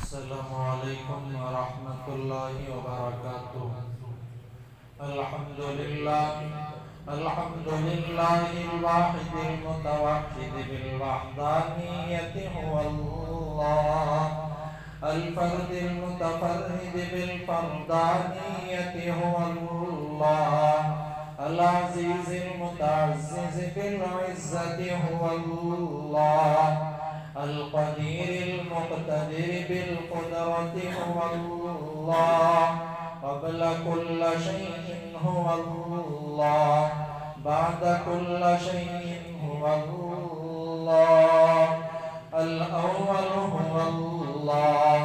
السلام علیکم ورحمۃ اللہ وبرکاتہ۔ الحمد للہ الواحد المتوحد بالوحدانیت هو اللہ، الفرد المتفرد بالفردانیت هو اللہ، العزیز المتعزز بالعزت هو اللہ، القدیر المقتدر بالقدرة هو الله، قبل كل شيء هو الله، بعد كل شيء هو الله، الأول هو الله،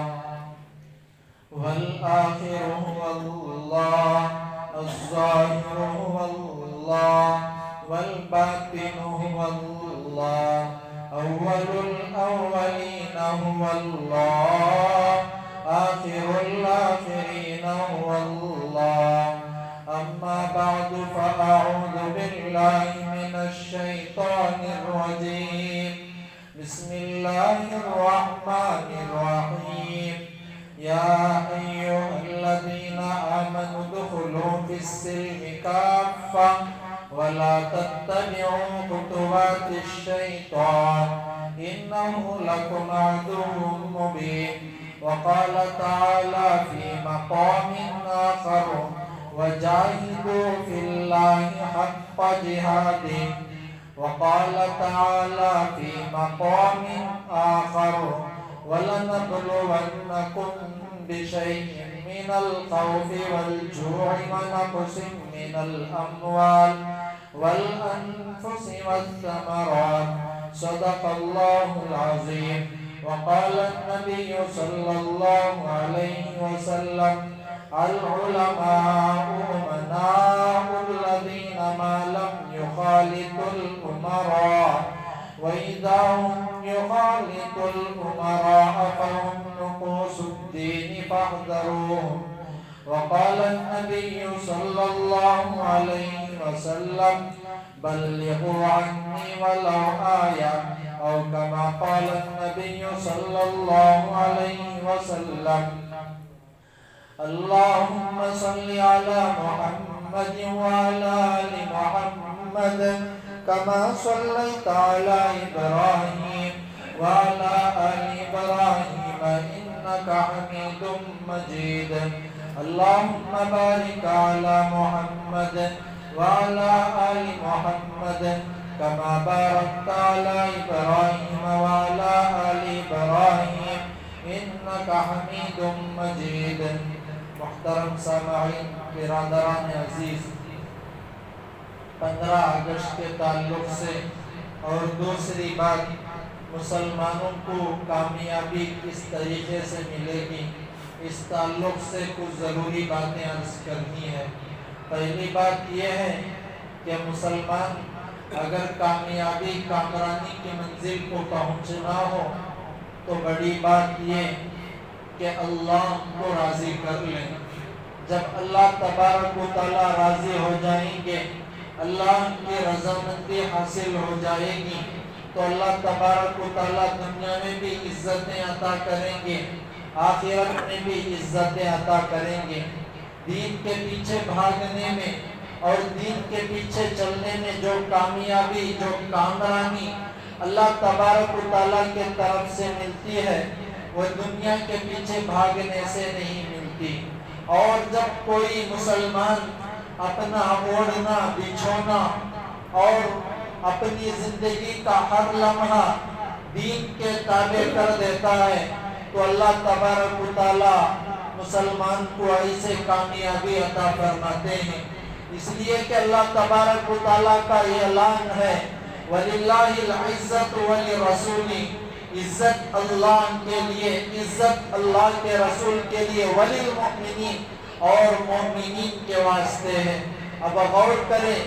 والآخر هو الله، الظاهر هو الله، والباطن هو الله، أول الأولين هو الله، آخر الآخرين هو الله. أما بعد فأعوذ بالله من الشيطان الرجيم. بسم الله الرحمن الرحيم. يا أيها الذين آمنوا ادخلوا في السلم كافة ولا تتبعوا خطوات الشيطان إنه لكم عدو مبين. وقال تعالى في مقام آخر وجاهدوا في الله حق جهاده. وقال تعالى في مقام آخر ولنبلونكم بشيء من الخوف والجوع ونقص من الأموال والأنفس والثمرات. صدق الله العظيم. وقال النبي صلى الله عليه وسلم العلماء أمناء الذين ما لم يخالطوا الأمراء وإذا هم يخالطوا الأمراء فهم نقوص الدين فاحذروهم. وقال النبي صلى الله عليه وسلم بلغوا عني ولو آية أو كما قال النبي صلى الله عليه وسلم. اللهم صل على محمد وعلى آل محمد كما صليت على إبراهيم وعلى آل إبراهيم إنك حميد مجيد. اللهم بارك على محمد وعلى آل محمد كما باركت على إبراهيم وعلى آل إبراهيم إنك حميد مجيد. محترم سامعین، برادران عزیز، 15 اگست کے تعلق سے اور دوسری بات، مسلمانوں کو کامیابی کس طریقے سے ملے گی، اس تعلق سے کچھ ضروری باتیں عرض کرنی ہے۔ پہلی بات یہ ہے کہ مسلمان اگر کامیابی کامرانی کی منزل کو پہنچنا ہو تو بڑی بات یہ کہ اللہ کو راضی کر لیں۔ جب اللہ تبارک و تعالی راضی ہو جائیں گے، اللہ کی رضامندی حاصل ہو جائے گی، تو اللہ تبارک و تعالی دنیا میں بھی عزتیں عطا کریں گے، آخرت میں بھی عزتیں عطا کریں گے۔ دین کے پیچھے بھاگنے میں اور دین کے پیچھے چلنے میں جو کامیابی، جو کامرانی اللہ تبارک و تعالیٰ کے طرف سے ملتی ہے، وہ دنیا کے پیچھے بھاگنے سے نہیں ملتی۔ اور جب کوئی مسلمان اپنا اوڑھنا بچھونا اور اپنی زندگی کا ہر لمحہ دین کے تابع کر دیتا ہے تو اللہ تبارک و تعالیٰ مسلمان کو ایسے کامیابی عطا فرماتے ہیں۔ اس لیے کہ اللہ تبارک و تعالیٰ کا یہ اعلان ہے وَلِلَّهِ الْعِزَّةُ وَلِرَسُولِهِ، عزت اللہ کے لیے، عزت اللہ کے رسول کے لیے، وَلِلْمُؤْمِنِينَ اور مومنین کے واسطے ہے۔ اب غور کریں،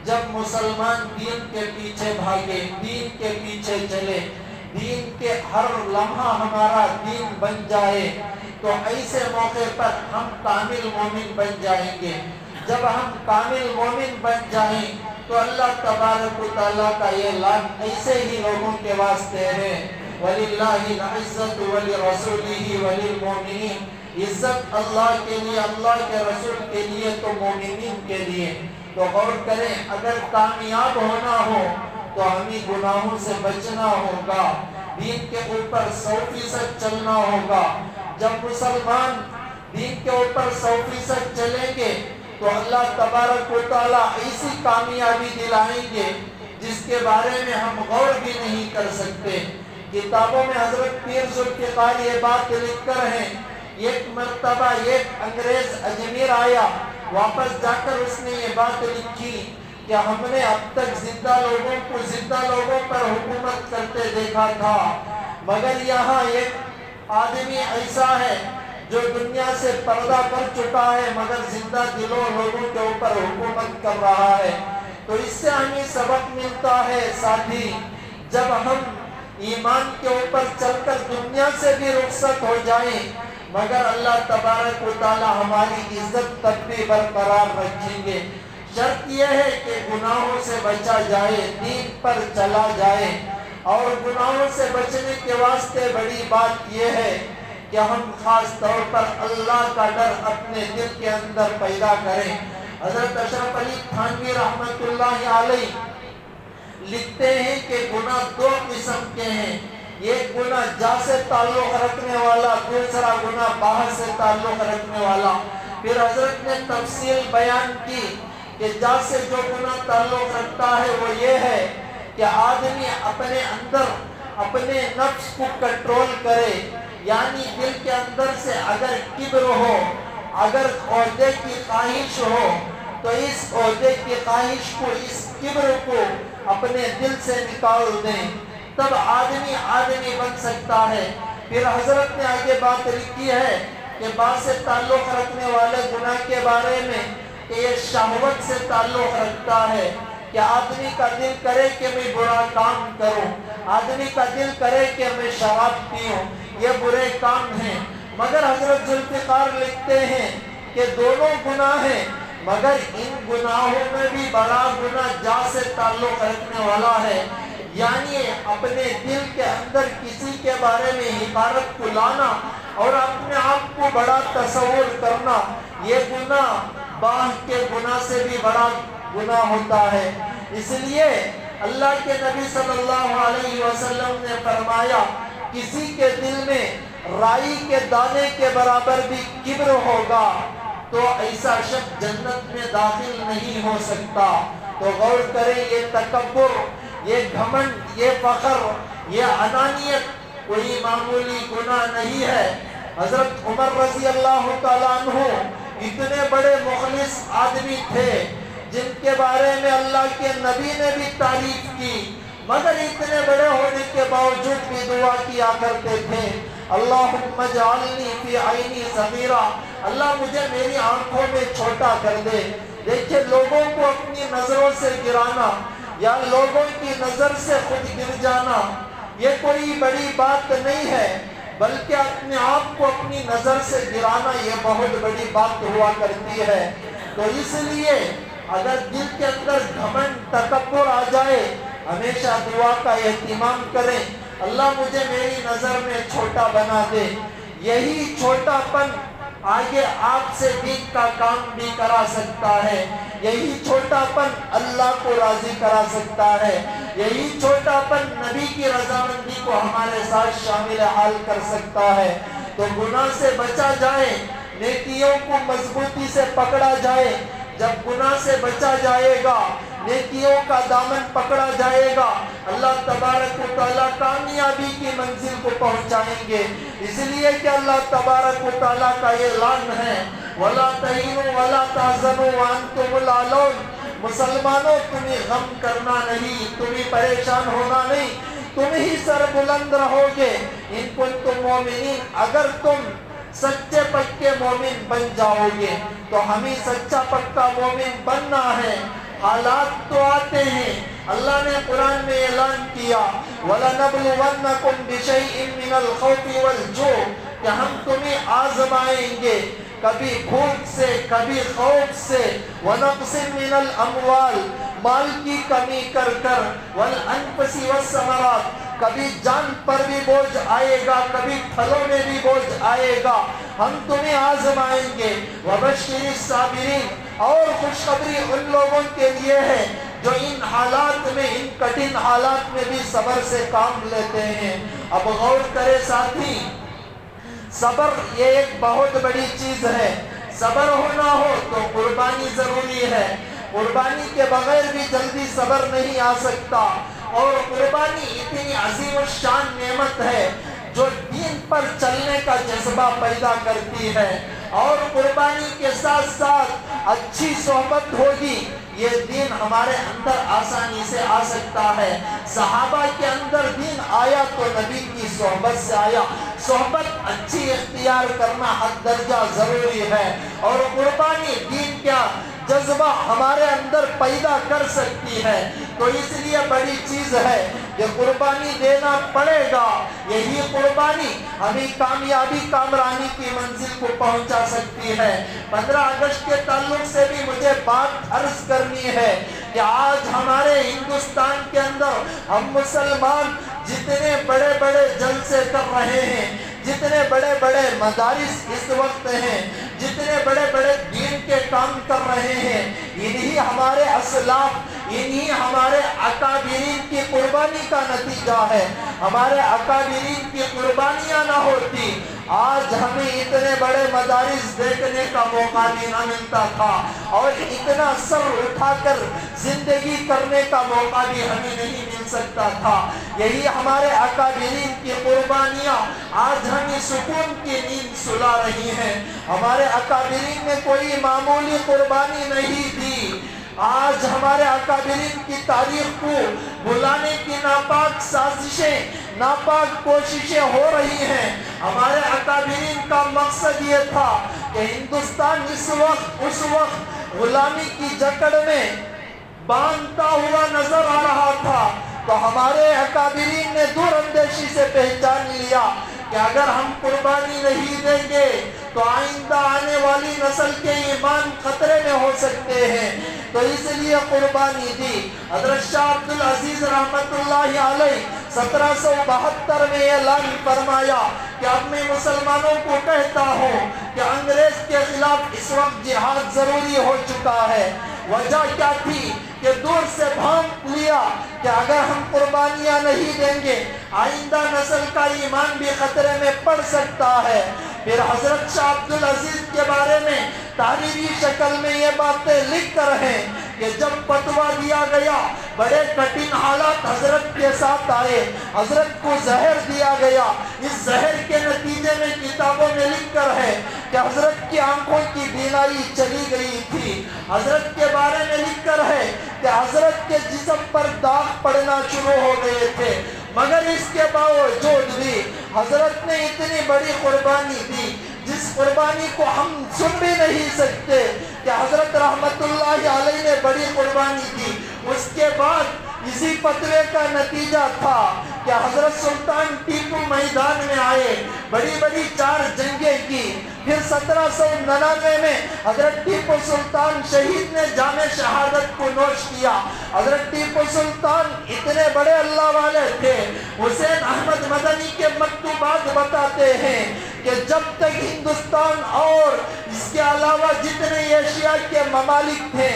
جب مسلمان دین کے پیچھے بھاگے، دین کے پیچھے چلے، دین کے ہر لمحہ ہمارا دین بن جائے تو ایسے موقع پر ہم کامل مومن بن جائیں گے۔ جب ہم کامل مومن بن جائیں تو اللہ تبارک و تعالیٰ کا یہ لان ایسے ہی لوگوں کے واسطے ہے وَلِلَّهِ الْعِزَّةُ وَلِرَسُولِهِ وَلِلْمُؤْمِنِينَ، عزت اللہ کے لیے، اللہ کے رسول کے لیے تو مومنین کے لیے۔ تو غور کریں، اگر کامیاب ہونا ہو تو ہمیں گناہوں سے بچنا ہوگا، دین کے اوپر 100% چلنا ہوگا۔ جب مسلمان دین کے اوپر 100% چلیں گے تو اللہ تبارک و تعالیٰ ایسی کامیابی دلائیں گے جس کے بارے میں ہم غور بھی نہیں کر سکتے۔ کتابوں میں حضرت پیر ذوالفقار یہ بات لکھ کر ہیں، ایک مرتبہ ایک انگریز اجمیر آیا، واپس جا کر اس نے یہ بات لکھی کہ ہم نے اب تک زندہ لوگوں پر حکومت کرتے دیکھا تھا، مگر یہاں ایک آدمی ایسا ہے جو دنیا سے پردہ کر چکا ہے مگر زندہ دلوں لوگوں کے اوپر حکومت کر رہا ہے۔ تو اس سے ہمیں سبق ملتا ہے ساتھی، جب ہم ایمان کے اوپر چل کر دنیا سے بھی رخصت ہو جائیں مگر اللہ تبارک و تعالی ہماری عزت تک بھی برقرار رکھیں گے۔ شرط یہ ہے کہ گناہوں سے بچا جائے، دین پر چلا جائے، اور گناہوں سے بچنے کے واسطے بڑی بات یہ ہے کہ ہم خاص طور پر اللہ کا ڈر اپنے دل کے اندر پیدا کریں۔ حضرت اشرف علی تھانوی رحمت اللہ علیہ لکھتے ہیں کہ گناہ دو قسم کے ہیں، ایک گناہ جا سے تعلق رکھنے والا، دوسرا گناہ باہر سے تعلق رکھنے والا۔ پھر حضرت نے تفصیل بیان کی کہ جا سے جو گناہ تعلق رکھتا ہے وہ یہ ہے کہ آدمی اپنے اندر اپنے نفس کو کنٹرول کرے، یعنی دل کے اندر سے اگر کبر ہو، اگر عہدے کی خواہش ہو تو اس عہدے کی خواہش کو، اس کبر کو اپنے دل سے نکال دیں، تب آدمی بن سکتا ہے۔ پھر حضرت نے آگے بات لکھی ہے کہ بعض سے تعلق رکھنے والے گناہ کے بارے میں کہ یہ شہوت سے تعلق رکھتا ہے، کہ آدمی کا دل کرے کہ میں برا کام کروں، آدمی کا دل کرے کہ میں شراب پیوں، یہ برے کام ہیں۔ مگر حضرت ذوالفقار لکھتے ہیں کہ دونوں گناہ ہیں، مگر ان گناہوں میں بھی بڑا گناہ جا سے تعلق رکھنے والا ہے، یعنی اپنے دل کے اندر کسی کے بارے میں حقارت کو لانا اور اپنے آپ کو بڑا تصور کرنا، یہ گناہ باہ کے گناہ سے بھی بڑا گناہ ہوتا ہے۔ اس لیے اللہ کے نبی صلی اللہ علیہ وسلم نے فرمایا، کسی کے دل میں رائی کے دانے کے برابر بھی کبر ہوگا تو ایسا شخص جنت میں داخل نہیں ہو سکتا۔ تو غور کریں، یہ تکبر، یہ گھمنڈ، یہ فخر، یہ انانیت کوئی معمولی گناہ نہیں ہے۔ حضرت عمر رضی اللہ تعالیٰ عنہ اتنے بڑے مخلص آدمی تھے جن کے بارے میں اللہ کے نبی نے بھی تعریف کی، مگر اتنے بڑے ہونے کے باوجود بھی دعا کیا کرتے تھے، اللہم اجعلنی فی عینی صغیرہ، اللہ مجھے میری آنکھوں میں چھوٹا کر دے۔ دیکھیں، لوگوں کو اپنی نظروں سے گرانا یا لوگوں کی نظر سے خود گر جانا یہ کوئی بڑی بات نہیں ہے، بلکہ اپنے آپ کو اپنی نظر سے گرانا یہ بہت بڑی بات ہوا کرتی ہے۔ تو اس لیے اگر دل کے اندر گھمنڈ، تکبر آ جائے، ہمیشہ دعا کا اہتمام کریں، اللہ مجھے میری نظر میں چھوٹا بنا دے۔ یہی چھوٹا پن آگے آپ سے دین کا کام بھی کرا سکتا ہے، یہی چھوٹا پن اللہ کو راضی کرا سکتا ہے، یہی چھوٹا پن نبی کی رضامندی کو ہمارے ساتھ شامل حال کر سکتا ہے۔ تو گناہ سے بچا جائے، نیکیوں کو مضبوطی سے پکڑا جائے۔ جب گناہ سے بچا جائے گا، نیکیوں کا دامن پکڑا جائے گا، اللہ تبارک و تعالیٰ کامیابی کی منزل کو پہنچائیں گے۔ اس لیے کہ اللہ تبارک و تعالیٰ کا یہ اعلان ہے، وَلَا تَهِنُوا وَلَا تَحْزَنُوا وَأَنْتُمُ الْأَعْلَوْنَ، مسلمانوں تمہیں غم کرنا نہیں، تمہیں پریشان ہونا نہیں، تم ہی سر بلند رہو گے، ان کنتم مومنین، اگر تم سچے پکے مومن بن جاؤ گے۔ تو ہمیں سچا پکا مومن بننا ہے۔ حالات تو آتے ہیں، اللہ نے قرآن میں اعلان کیا، وَلَنَبْلُوَنَّكُمْ بِشَيْءٍ مِّنَ الْخَوْفِ وَالْجُوعِ، کہ ہم تمہیں آزمائیں گے، کبھی بھوک سے، کبھی خوف سے، وَنَقْصٍ مِّنَ الْأَمْوَالِ، مال کی کمی کر کر، وَالْأَنفُسِ وَالثَّمَرَاتِ، کبھی جان پر بھی بوجھ آئے گا، کبھی پھلوں میں بھی بوجھ آئے گا، ہم تمہیں آزمائیں گے۔ وَبَشِّرِ الصَّابِرِينَ، اور خوشخبری ان لوگوں کے لیے ہے جو ان حالات میں، ان کٹھن حالات میں بھی صبر سے کام لیتے ہیں۔ اب غور کرے ساتھی، صبر یہ ایک بہت بڑی چیز ہے۔ صبر ہونا ہو تو قربانی ضروری ہے، قربانی کے بغیر بھی جلدی صبر نہیں آ سکتا، اور قربانی اتنی عظیم الشان نعمت ہے جو دین پر چلنے کا جذبہ پیدا کرتی ہے، اور قربانی کے ساتھ ساتھ اچھی صحبت ہوگی، یہ دین ہمارے اندر آسانی سے آ سکتا ہے۔ صحابہ کے اندر دین آیا تو نبی کی صحبت سے آیا۔ صحبت اچھی اختیار کرنا حد درجہ ضروری ہے، اور قربانی دین کا جذبہ ہمارے اندر پیدا کر سکتی ہے، تو اس لیے بڑی چیز ہے کہ قربانی دینا پڑے گا۔ یہی قربانی ہمیں کامیابی، کامرانی کی منزل کو پہنچا سکتی ہے۔ 15 اگست کے تعلق سے بھی مجھے بات عرض کرنی ہے کہ آج ہمارے ہندوستان کے اندر ہم مسلمان جتنے بڑے بڑے جلسے کر رہے ہیں، جتنے بڑے بڑے مدارس اس وقت ہیں، جتنے بڑے بڑے دین کے کام کر رہے ہیں، انہی ہمارے اسلاف، انہی ہمارے اکابرین کی قربانی کا نتیجہ ہے۔ ہمارے اکابرین کی قربانیاں نہ ہوتی، آج ہمیں اتنے بڑے مدارس دیکھنے کا موقع بھی نہ ملتا تھا، اور اتنا سر اٹھا کر زندگی کرنے کا موقع بھی ہمیں نہیں مل سکتا تھا۔ یہی ہمارے اکابرین کی قربانیاں آج ہمیں سکون کی نیند سلا رہی ہیں۔ ہمارے اکابرین نے کوئی معمولی قربانی نہیں دی۔ آج ہمارے اکابرین کی تاریخ کو بھلانے کی ناپاک سازشیں، ناپاک کوششیں ہو رہی ہیں۔ ہمارے اکابرین کا مقصد یہ تھا کہ ہندوستان اس وقت غلامی کی جکڑ میں باندھتا ہوا نظر آ رہا تھا، تو ہمارے اکابرین نے دور اندیشی سے پہچان لیا کہ اگر ہم قربانی نہیں دیں گے تو آئندہ آنے والی نسل کے ایمان خطرے میں ہو سکتے ہیں، تو اس لیے قربانی دی۔ حضرت شاہ عبدالعزیز رحمت اللہ علیہ 1772 میں اعلان فرمایا کہ اب میں مسلمانوں کو کہتا ہوں کہ انگریز کے خلاف اس وقت جہاد ضروری ہو چکا ہے۔ وجہ کیا تھی کہ دور سے بھانپ لیا کہ اگر ہم قربانیاں نہیں دیں گے آئندہ نسل کا ایمان بھی خطرے میں پڑ سکتا ہے۔ پھر حضرت شاہ عبدالعزیز کے بارے میں تحریری شکل میں یہ باتیں لکھ کر ہیں کہ جب فتویٰ دیا گیا، بڑے کٹھن حالات حضرت کے ساتھ آئے، حضرت کو زہر دیا گیا۔ اس زہر کے نتیجے میں کتابوں میں لکھ کر ہے کہ حضرت کی آنکھوں کی بینائی چلی گئی تھی۔ حضرت کے بارے میں لکھ کر ہے کہ حضرت کے جسم پر داغ پڑنا شروع ہو گئے تھے، مگر اس کے باوجود بھی حضرت نے اتنی بڑی قربانی دی جس قربانی کو ہم سن بھی نہیں سکتے کہ حضرت رحمت اللہ علیہ نے بڑی قربانی دی۔ اس کے بعد اسی فتوے کا نتیجہ تھا کہ حضرت سلطان ٹیپو میدان میں آئے، بڑی بڑی 4 جنگیں کی۔ پھر 1799 میں حضرت ٹیپو سلطان شہید نے جام شہادت کو نوش کیا۔ حضرت ٹیپو سلطان اتنے بڑے اللہ والے تھے، حسین احمد مدنی کے مکتوبات بتاتے ہیں کہ جب تک ہندوستان اور اس کے علاوہ جتنے ایشیا کے ممالک تھے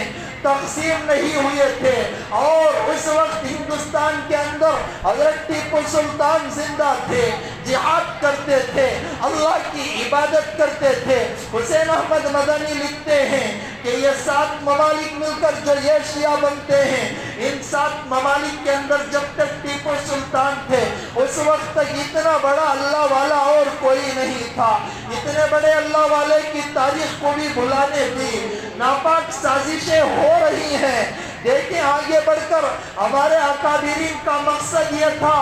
تقسیم نہیں ہوئے تھے، اور اس وقت ہندوستان کے اندر حضرت ٹیپو سلطان زندہ تھے، جہاد کرتے تھے، اللہ کی عبادت کرتے تھے۔ حسین احمد مدنی لکھتے ہیں کہ یہ 7 ممالک مل کر جو ایشیا بنتے ہیں، ان 7 ممالک کے اندر جب تک ٹیپو سلطان تھے اس وقت تک اتنا بڑا اللہ والا اور کوئی نہیں تھا۔ اتنے بڑے اللہ والے کی تاریخ کو بھی بھلانے دی ناپاک سازشیں ہو رہی ہیں۔ دیکھیں آگے بڑھ کر ہمارے اکابرین کا مقصد یہ تھا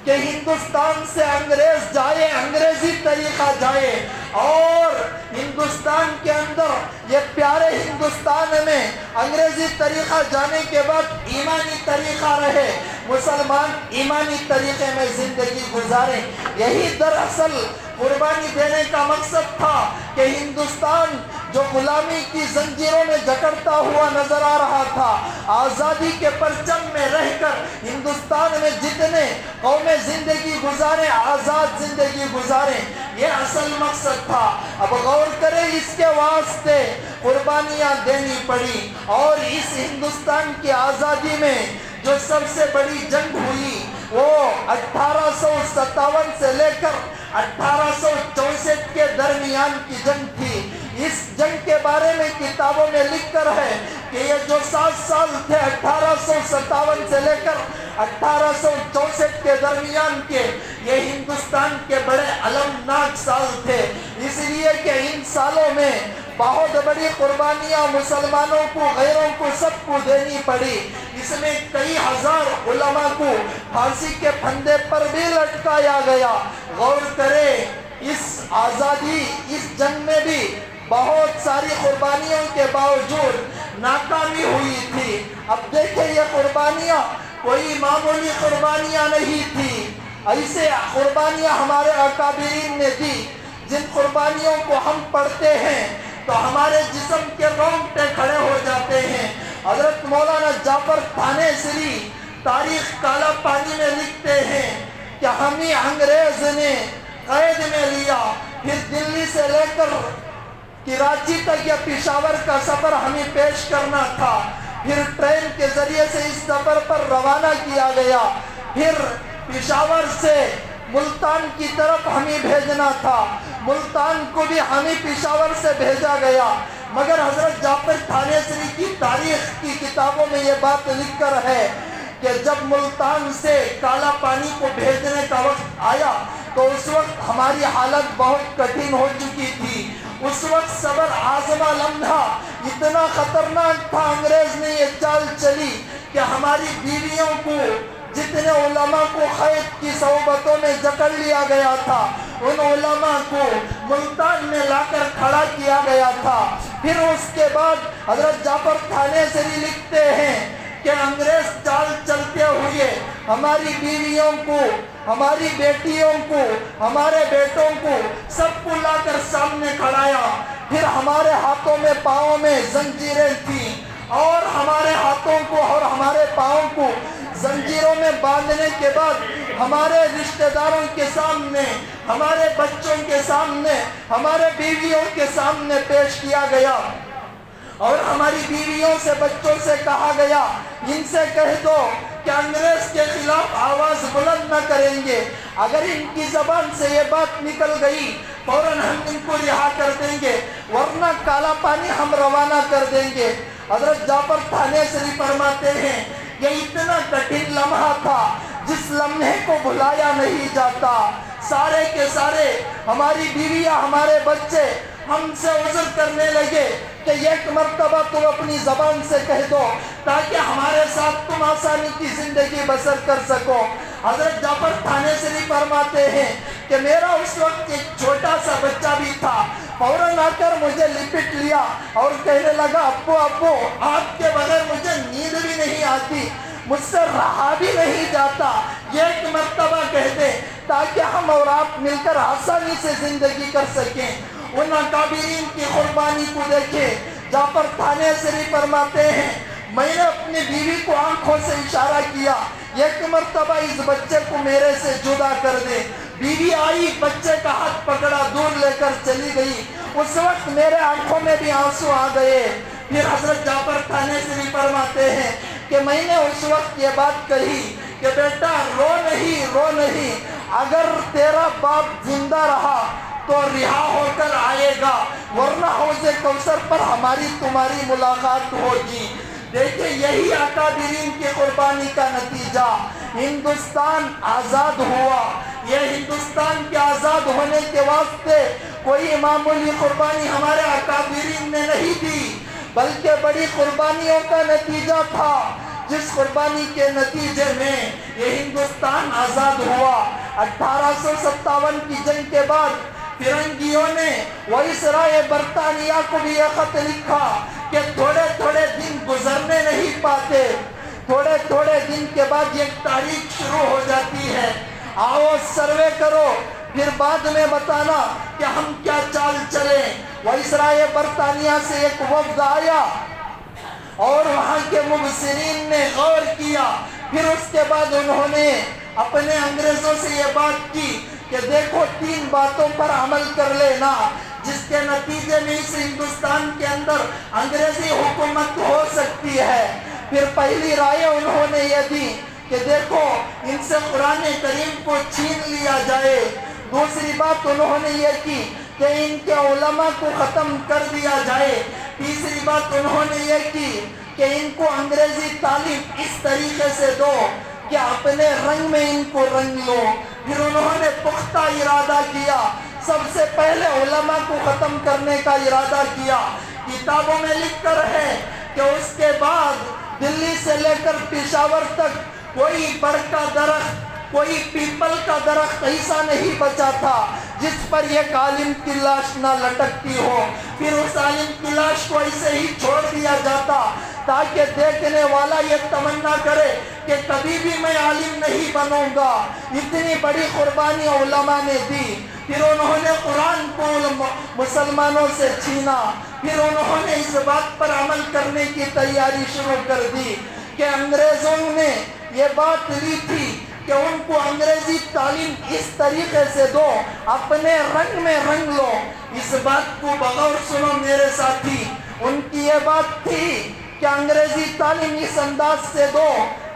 کہ ہندوستان سے انگریز جائے، انگریزی طریقہ جائے، اور ہندوستان کے اندر یہ پیارے ہندوستان میں انگریزی طریقہ جانے کے بعد ایمانی طریقہ رہے، مسلمان ایمانی طریقے میں زندگی گزاریں۔ یہی دراصل قربانی دینے کا مقصد تھا کہ ہندوستان جو غلامی کی زنجیروں میں جکڑتا ہوا نظر آ رہا تھا، آزادی کے پرچم میں رہ کر ہندوستان میں جتنے قومیں زندگی گزاریں، آزاد زندگی گزاریں، یہ اصل مقصد تھا۔ اب غور کریں، اس کے واسطے قربانیاں دینی پڑی، اور اس ہندوستان کی آزادی میں جو سب سے بڑی جنگ ہوئی وہ 1857 سے لے کر 1864 کے درمیان کی جنگ تھی۔ اس جنگ کے بارے میں کتابوں میں لکھ کر ہے کہ یہ جو 7 سال تھے 1857 سے لے کر 1864 کے درمیان کے، یہ ہندوستان کے بڑے المناک سال تھے، اس لیے کہ ان سالوں میں بہت بڑی قربانیاں مسلمانوں کو، غیروں کو، سب کو دینی پڑی۔ اس میں کئی ہزار علماء کو پھانسی کے پھندے پر بھی لٹکایا گیا۔ غور کریں، اس آزادی، اس جنگ میں بھی بہت ساری قربانیوں کے باوجود ناکامی ہوئی تھی۔ اب دیکھیں، یہ قربانیاں کوئی معمولی قربانیاں نہیں تھی، ایسے قربانیاں ہمارے اکابرین نے دی جن قربانیوں کو ہم پڑھتے ہیں تو ہمارے جسم کے رونگٹے کھڑے ہو جاتے ہیں۔ حضرت مولانا جعفر تھانیسری تاریخ کالا پانی میں لکھتے ہیں کہ ہمیں انگریز نے قید میں لیا، پھر دلی سے لے کر کراچی تک یا پشاور کا سفر ہمیں پیش کرنا تھا، پھر ٹرین کے ذریعے سے اس سفر پر روانہ کیا گیا، پھر پشاور سے ملتان کی طرف ہمیں بھیجنا تھا، ملتان کو بھی ہمیں پشاور سے بھیجا گیا۔ مگر حضرت جعفر تھانیسری کی تاریخ کی کتابوں میں یہ بات لکھ کر ہے کہ جب ملتان سے کالا پانی کو بھیجنے کا وقت آیا تو اس وقت ہماری حالت بہت کٹھن ہو چکی تھی۔ اس وقت صبر آزما لمحہ اتنا خطرناک تھا، انگریز نے یہ چال چلی کہ ہماری بیویوں کو، جتنے علماء کو قید کی صحبتوں میں جکڑ لیا گیا تھا، ان علماء کو ملتان میں لا کر کھڑا کیا گیا تھا۔ پھر اس کے بعد حضرت جعفر تھانیسری لکھتے ہیں کہ انگریز چال چلتے ہوئے ہماری بیویوں کو، ہماری بیٹیوں کو، ہمارے بیٹوں کو، سب کو لا کر سامنے کھڑایا۔ پھر ہمارے ہاتھوں میں، پاؤں میں زنجیریں تھیں، اور ہمارے ہاتھوں کو اور ہمارے پاؤں کو زنجیروں میں باندھنے کے بعد ہمارے رشتہ داروں کے سامنے، ہمارے بچوں کے سامنے، ہمارے بیویوں کے سامنے پیش کیا گیا، اور ہماری بیویوں سے، بچوں سے کہا گیا، ان سے کہہ دو کہ انگریز کے خلاف آواز بلند نہ کریں گے۔ اگر ان کی زبان سے یہ بات نکل گئی فوراً ہم ان کو رہا کر دیں گے، ورنہ کالا پانی ہم روانہ کر دیں گے۔ حضرت جعفر تھانیسری فرماتے ہیں یہ اتنا کٹھن لمحہ تھا جس لمحے کو بھلایا نہیں جاتا۔ سارے کے سارے، ہماری بیویاں، ہمارے بچے ہم سے عذر کرنے لگے کہ ایک مرتبہ تم اپنی زبان سے کہہ دو تاکہ ہمارے ساتھ تم آسانی کی زندگی بسر کر سکو۔ حضرت جعفر تھانیسری فرماتے ہیں کہ میرا اس وقت ایک چھوٹا سا بچہ بھی تھا، فوراً آ کر مجھے لپٹ لیا اور کہنے لگا، ابو ابو، آپ کے بغیر مجھے نیند بھی نہیں آتی، مجھ سے رہا بھی نہیں جاتا، یہ ایک مرتبہ کہہ دے تاکہ ہم اور آپ مل کر آسانی سے زندگی کر سکیں۔ ان اکابرین کی قربانی کو دیکھیں۔ جعفر تھانیسری فرماتے ہیں میں نے اپنی بیوی کو آنکھوں سے اشارہ کیا، ایک مرتبہ اس بچے کو میرے سے جدا کر دے۔ بیوی آئی، بچے کا ہاتھ پکڑا، دور لے کر چلی گئی۔ اس وقت میرے آنکھوں میں بھی آنسو آ گئے۔ پھر حضرت جعفر تھانیسری فرماتے ہیں کہ میں نے اس وقت یہ بات کہی کہ بیٹا رو نہیں، رو نہیں، اگر تیرا باپ زندہ رہا تو رہا ہو کر آئے گا، ورنہ حوض کوثر پر ہماری تمہاری ملاقات ہوگی۔ دیکھیں، یہی اکابرین کی قربانی کا نتیجہ، ہندوستان آزاد ہوا۔ یہ ہندوستان کے آزاد ہونے کے واسطے کوئی معمولی قربانی ہمارے اکابرین نے نہیں دی، بلکہ بڑی قربانیوں کا نتیجہ تھا، جس قربانی کے نتیجے میں یہ ہندوستان آزاد ہوا۔ 1857 کی جنگ کے بعد فرنگیوں نے وائسرائے برطانیہ کو بھی یہ خط لکھا کہ تھوڑے تھوڑے دن گزرنے نہیں پاتے، تھوڑے تھوڑے دن کے بعد ایک تاریخ شروع ہو جاتی ہے، آؤ سروے کرو، پھر بعد میں بتانا کہ ہم کیا چال چلیں۔ وائسرائے برطانیہ سے ایک وفد آیا اور وہاں کے مبصرین نے غور کیا، پھر اس کے بعد انہوں نے اپنے انگریزوں سے یہ بات کی کہ دیکھو 3 باتوں پر عمل کر لینا جس کے نتیجے میں اس ہندوستان کے اندر انگریزی حکومت ہو سکتی ہے۔ پھر پہلی رائے انہوں نے یہ دی کہ دیکھو ان سے قرآن کریم کو چھین لیا جائے۔ دوسری بات انہوں نے یہ کی کہ ان کے علماء کو ختم کر دیا جائے۔ تیسری بات انہوں نے یہ کی کہ ان کو انگریزی تعلیم اس طریقے سے دو کہ اپنے رنگ میں ان کو رنگ لو۔ پھر انہوں نے پختہ ارادہ کیا، سب سے پہلے علماء کو ختم کرنے کا ارادہ کیا۔ کتابوں میں لکھ کر ہے کہ اس کے بعد دلی سے لے کر پشاور تک کوئی بڑ کا درخت، کوئی پیپل کا درخت ایسا نہیں بچا تھا جس پر ایک عالم کی لاش نہ لٹکتی ہو۔ پھر اس عالم کی لاش کو ایسے ہی چھوڑ دیا جاتا تاکہ دیکھنے والا یہ تمنا کرے کہ کبھی بھی میں عالم نہیں بنوں گا۔ اتنی بڑی قربانی علماء نے دی۔ پھر انہوں نے قرآن کو مسلمانوں سے چھینا۔ پھر انہوں نے اس بات پر عمل کرنے کی تیاری شروع کر دی کہ انگریزوں نے یہ بات لی تھی کہ ان کو انگریزی تعلیم اس طریقے سے دو، اپنے رنگ میں رنگ لو۔ اس بات کو بغور سنو میرے ساتھی، ان کی یہ بات تھی کہ انگریزی تعلیم اس انداز سے دو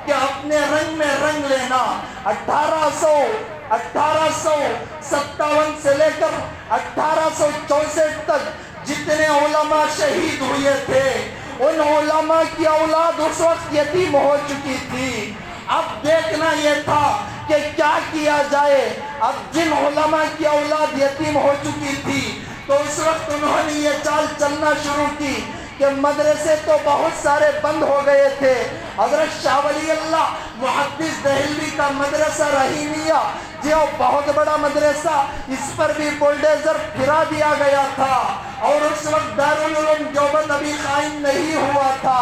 کہ اپنے رنگ میں رنگ لینا۔ 1857 سے لے کر 1864 تک جتنے علماء شہید ہوئے تھے ان علماء کی اولاد اس وقت یتیم ہو چکی تھی۔ اب دیکھنا یہ تھا کہ کیا کیا جائے۔ اب جن علماء کی اولاد یتیم ہو چکی تھی تو اس وقت انہوں نے یہ چال چلنا شروع کی کہ مدرسے تو بہت سارے بند ہو گئے تھے۔ حضرت شاہ ولی اللہ محدث دہلوی کا مدرسہ رحیمیہ جو بہت بڑا مدرسہ، اس پر بھی بلڈیزر پھرا دیا گیا تھا، اور اس وقت دارالعلوم دیوبند ابھی قائم نہیں ہوا تھا،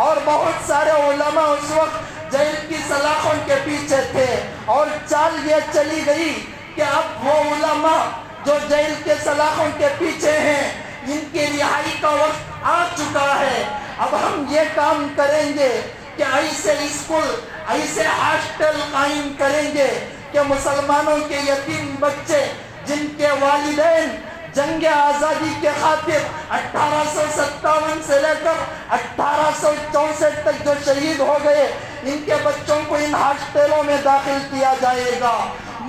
اور بہت سارے علماء اس وقت جیل کی سلاخوں کے پیچھے تھے۔ اور چال یہ چلی گئی کہ اب وہ علماء جو جیل کے سلاخوں کے پیچھے ہیں ان کی رہائی کا وقت آ چکا ہے۔ اب ہم یہ کام کریں گے کہ ایسے اسکول، ایسے ہاسٹل قائم کریں گے کہ مسلمانوں کے یتیم بچے جن کے والدین جنگ آزادی کے خاطر 1857 سے لے کر 1864 تک جو شہید ہو گئے، ان کے بچوں کو ان ہاسٹلوں میں داخل کیا جائے گا۔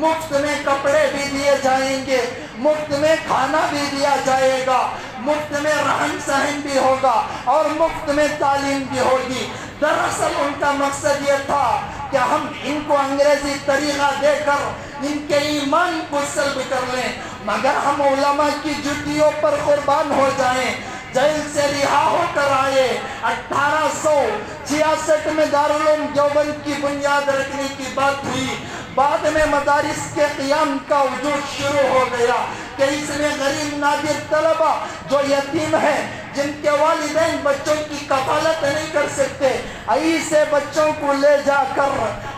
مفت میں کپڑے بھی دیے جائیں گے، مفت میں کھانا بھی دیا جائے گا، مفت میں رہن سہن بھی ہوگا، اور مفت میں تعلیم بھی ہوگی۔ دراصل ان کا مقصد یہ تھا کہ ہم ان کو انگریزی طریقہ دے کر ان کے ایمان کو سلب کر لیں، مگر ہم علماء کی جوتیوں پر قربان ہو جائیں۔ جیل سے رہا ہو کر آئے، 1866 میں دارالعلوم دیوبند کی بنیاد رکھنے کی بات ہوئی۔ بعد میں مدارس کے قیام کا وجود شروع ہو گیا کہ اس میں غریب نادر طلبہ جو یتیم ہیں، جن کے والدین بچوں کی کفالت نہیں کر سکتے، ایسے بچوں کو لے جا کر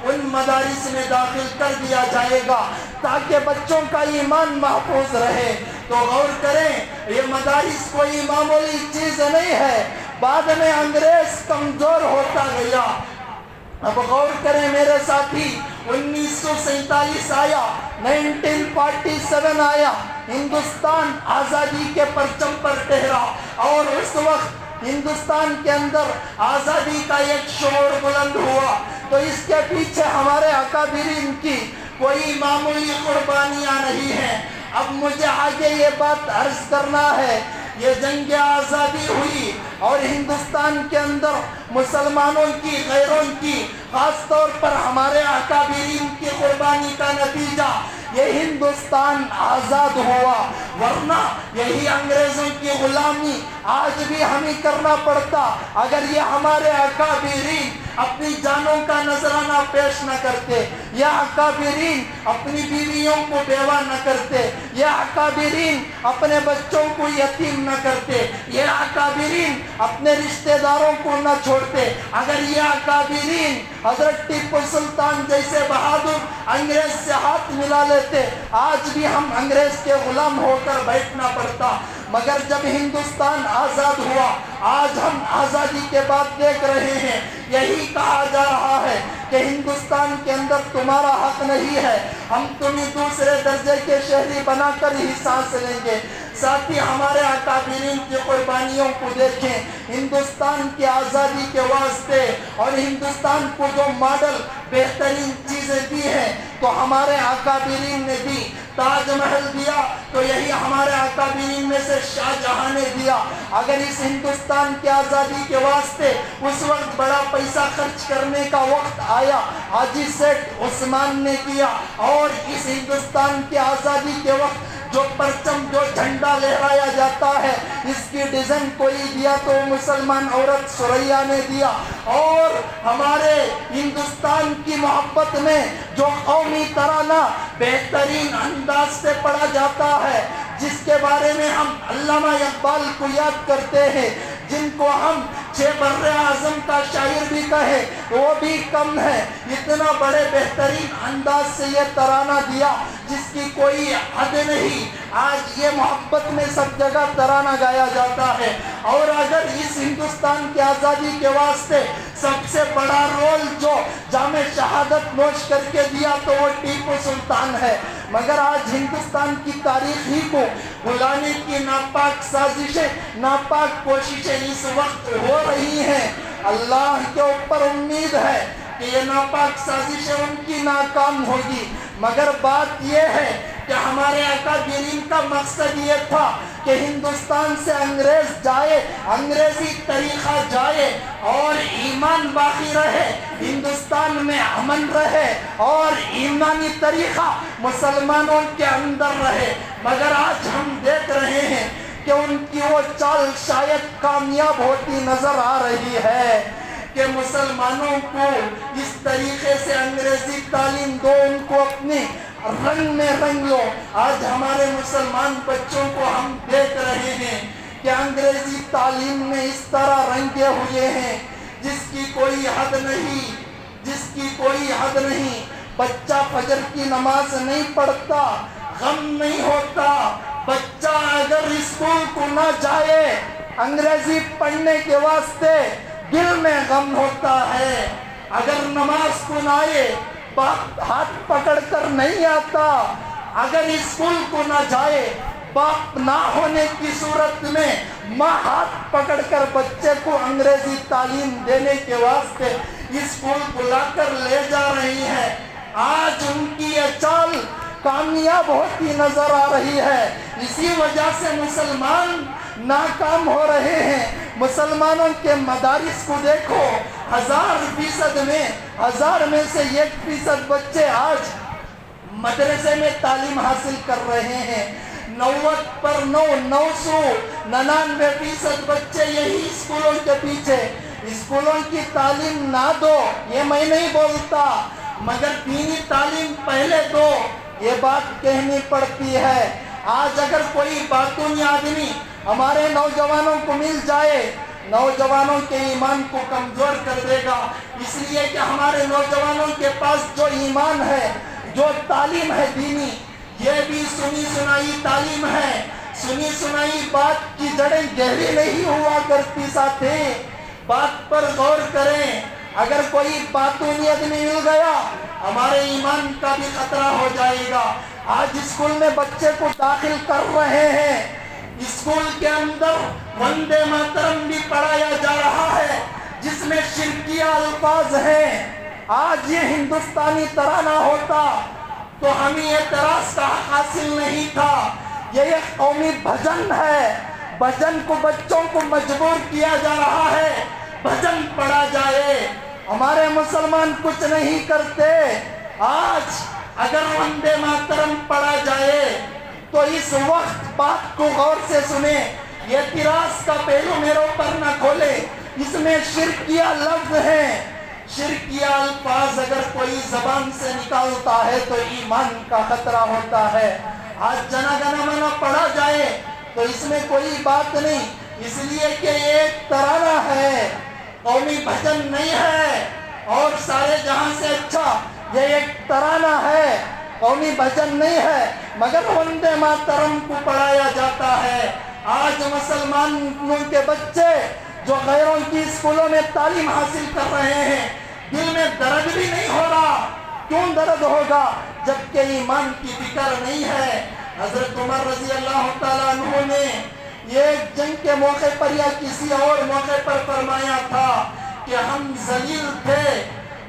ان مدارس میں داخل کر دیا جائے گا تاکہ بچوں کا ایمان محفوظ رہے۔ تو غور کریں، یہ مدارس کوئی معمولی چیز نہیں ہے۔ بعد میں انگریز کمزور ہوتا گیا۔ اب غور کریں میرے ساتھی، 1947 آیا، 1947 آیا، ہندوستان آزادی کے پرچم پر ٹھہرا، اور اس وقت ہندوستان کے اندر آزادی کا ایک شعور بلند ہوا۔ تو اس کے پیچھے ہمارے اکابرین کی کوئی معمولی قربانیاں نہیں ہیں۔ اب مجھے آگے یہ بات عرض کرنا ہے، یہ جنگ آزادی ہوئی اور ہندوستان کے اندر مسلمانوں کی، غیروں کی، خاص طور پر ہمارے اکابرین کی قربانی کا نتیجہ یہ ہندوستان آزاد ہوا، ورنہ یہی انگریزوں کی غلامی آج بھی ہمیں کرنا پڑتا اگر یہ ہمارے اکابرین اپنی جانوں کا نذرانہ پیش نہ کرتے، یہ اکابرین اپنی بیویوں کو بیوہ نہ کرتے، یہ اکابرین اپنے بچوں کو یتیم نہ کرتے، یہ اکابرین اپنے رشتہ داروں کو نہ چھوڑتے۔ اگر یہ اکابرین حضرت ٹیپو سلطان جیسے بہادر انگریز سے ہاتھ ملا لیتے، آج بھی ہم انگریز کے غلام ہو کر بیٹھنا پڑتا۔ مگر جب ہندوستان آزاد ہوا، آج ہم آزادی کے بعد دیکھ رہے ہیں، یہی کہا جا رہا ہے کہ ہندوستان کے اندر تمہارا حق نہیں ہے، ہم تمہیں دوسرے درجے کے شہری بنا کر ہی سانس لیں گے۔ ساتھی ہمارے اکابرین کی قربانیوں کو دیکھیں، ہندوستان کی آزادی کے واسطے اور ہندوستان کو جو ماڈل بہترین چیزیں دی ہیں تو ہمارے اکابرین نے دی۔ تاج محل دیا تو یہی ہمارے اکابرین میں سے شاہ جہاں نے دیا۔ اگر اس ہندوستان کی آزادی کے واسطے اس وقت بڑا پیسہ خرچ کرنے کا وقت آیا، حاجی سیٹھ عثمان نے کیا، اور اس ہندوستان کی آزادی کے وقت جو پرچم، جو جھنڈا لہرایا جاتا ہے، اس کی ڈیزائن کوئی دیا تو مسلمان عورت سریا نے دیا۔ اور ہمارے ہندوستان کی محبت میں جو قومی ترانہ بہترین انداز سے پڑھا جاتا ہے، جس کے بارے میں ہم علامہ اقبال کو یاد کرتے ہیں، جن کو ہم 6 بر اعظم کا شاعر بھی کہے وہ بھی کم ہے، اتنا بڑے بہترین انداز سے یہ ترانہ دیا جس کی کوئی حد نہیں۔ آج یہ محبت میں سب جگہ ترانہ گایا جاتا ہے، اور اگر اس ہندوستان کی آزادی کے واسطے سب سے بڑا رول جو جام شہادت نوش کر کے دیا تو وہ ٹیپو سلطان ہے، مگر آج ہندوستان کی تاریخ ہی کو بھلانے کی ناپاک سازشیں، ناپاک کوششیں اس وقت ہو رہی ہیں۔ اللہ کے اوپر امید ہے کہ یہ ناپاک سازشیں ان کی ناکام ہوگی، مگر بات یہ ہے کہ ہمارے اکابرین کا مقصد یہ تھا کہ ہندوستان سے انگریز جائے، انگریزی طریقہ جائے اور ایمان باقی رہے، ہندوستان میں امن رہے اور ایمانی طریقہ مسلمانوں کے اندر رہے، مگر آج ہم دیکھ رہے ہیں کہ ان کی وہ چال شاید کامیاب ہوتی نظر آ رہی ہے کہ مسلمانوں کو اس طریقے سے انگریزی تعلیم دو، ان کو اپنی رنگ میں رنگ لو۔ آج ہمارے مسلمان بچوں کو ہم دیکھ رہے ہیں کہ انگریزی تعلیم میں اس طرح رنگے ہوئے ہیں جس کی کوئی حد نہیں، جس کی کوئی حد نہیں۔ بچہ فجر کی نماز نہیں پڑھتا، غم نہیں ہوتا۔ بچہ اگر اسکول کو نہ جائے انگریزی پڑھنے کے واسطے دل میں غم ہوتا ہے۔ اگر نماز کو نہ آئے، باپ ہاتھ پکڑ کر نہیں آتا۔ اگر اسکول کو نہ جائے، باپ نہ ہونے کی صورت میں ماں ہاتھ پکڑ کر بچے کو انگریزی تعلیم دینے کے واسطے اسکول بلا کر لے جا رہی ہے۔ آج ان کی یہ چال کامیاب ہوتی نظر آ رہی ہے، اسی وجہ سے مسلمان ناکام ہو رہے ہیں۔ مسلمانوں کے مدارس کو دیکھو، 1000% میں 1000 میں سے 1% بچے آج مدرسے میں تعلیم حاصل کر رہے ہیں۔ 90 پر 999% بچے یہی اسکولوں کے پیچھے۔ اسکولوں کی تعلیم نہ دو یہ میں نہیں بولتا، مگر دینی تعلیم پہلے دو، یہ بات کہنی پڑتی ہے۔ آج اگر کوئی باتونی آدمی ہمارے نوجوانوں کو مل جائے، نوجوانوں کے ایمان کو کمزور کر دے گا، اس لیے کہ ہمارے نوجوانوں کے پاس جو ایمان ہے، جو تعلیم ہے دینی، یہ بھی سنی سنائی تعلیم ہے۔ سنی سنائی بات کی جڑیں گہری نہیں ہوا کرتی ساتھی، بات پر غور کریں۔ اگر کوئی باتونی آدمی مل گیا ہمارے ایمان کا بھی خطرہ ہو جائے گا۔ آج اسکول میں بچے کو داخل کر رہے ہیں، اسکول کے اندر وندے ماترم بھی پڑھایا جا رہا ہے جس میں شرکیہ الفاظ ہیں۔ آج یہ ہندوستانی ترانہ ہوتا تو ہمیں اعتراض کا حاصل نہیں تھا۔ یہ ایک قومی بھجن ہے، بھجن کو بچوں کو مجبور کیا جا رہا ہے بھجن پڑھا جائے۔ ہمارے مسلمان کچھ نہیں کرتے۔ آج اگر وندے ماترم پڑھا جائے تو اس وقت بات کو غور سے سنیں، یہ اعتراض کا پہلو میرے اوپر نہ کھولے، اس میں شرکیہ لفظ ہیں۔ شرکیہ الفاظ اگر کوئی زبان سے نکالتا ہے تو ایمان کا خطرہ ہوتا ہے۔ آج جنا گنا منا پڑھا جائے تو اس میں کوئی بات نہیں، اس لیے کہ یہ ایک ترانہ ہے، قومی بھجن نہیں ہے۔ اور سارے جہاں سے اچھا یہ ایک ترانہ ہے، قومی بھجن نہیں ہے، مگر وندے ماترم کو پڑھایا جاتا ہے۔ آج مسلمانوں کے بچے جو غیروں کی اسکولوں میں تعلیم حاصل کر رہے ہیں، دل میں درد بھی نہیں ہو رہا۔ کیوں درد ہوگا جبکہ ایمان کی فکر نہیں ہے۔ حضرت عمر رضی اللہ تعالیٰ عنہ نے ایک جنگ کے موقع پر یا کسی اور موقع پر فرمایا تھا کہ ہم ذلیل تھے،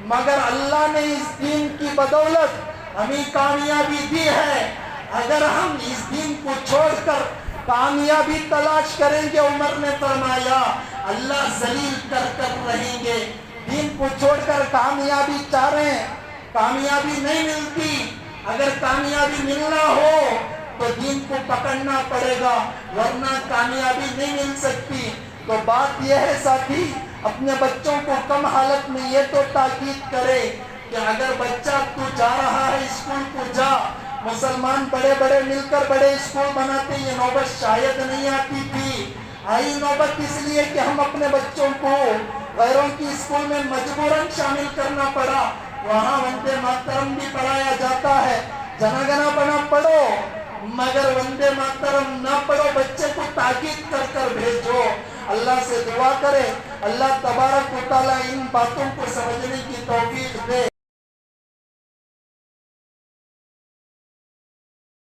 مگر اللہ نے اس دین کی بدولت ہمیں کامیابی دی ہے۔ اگر ہم اس دین کو چھوڑ کر کامیابی تلاش کریں گے، عمر نے فرمایا، اللہ ذلیل کر کر رہیں گے۔ دین کو چھوڑ کر کامیابی چاہ رہے ہیں، کامیابی نہیں ملتی۔ اگر کامیابی ملنا ہو تو دین کو پکڑنا پڑے گا، ورنہ کامیابی نہیں مل سکتی۔ تو بات یہ ہے ساتھی، اپنے بچوں کو کم حالت میں یہ تو تاکید کرے کہ اگر بچہ تو جا رہا ہے اسکول کو جا۔ مسلمان بڑے بڑے مل کر بڑے اسکول بناتے، یہ نوبت شاید نہیں آتی تھی۔ آئی نوبت اس لیے کہ ہم اپنے بچوں کو غیروں کی اسکول میں مجبوراً شامل کرنا پڑا۔ وہاں وندے ماترم بھی پڑھایا جاتا ہے، جنا گنا بنا پڑھو، مگر وندے ماترم نہ پڑھو، بچے کو تاکید کر کر بھیجو۔ اللہ سے دعا کرے اللہ تبارک و تعالیٰ ان باتوں کو سمجھنے کی توفیق دے۔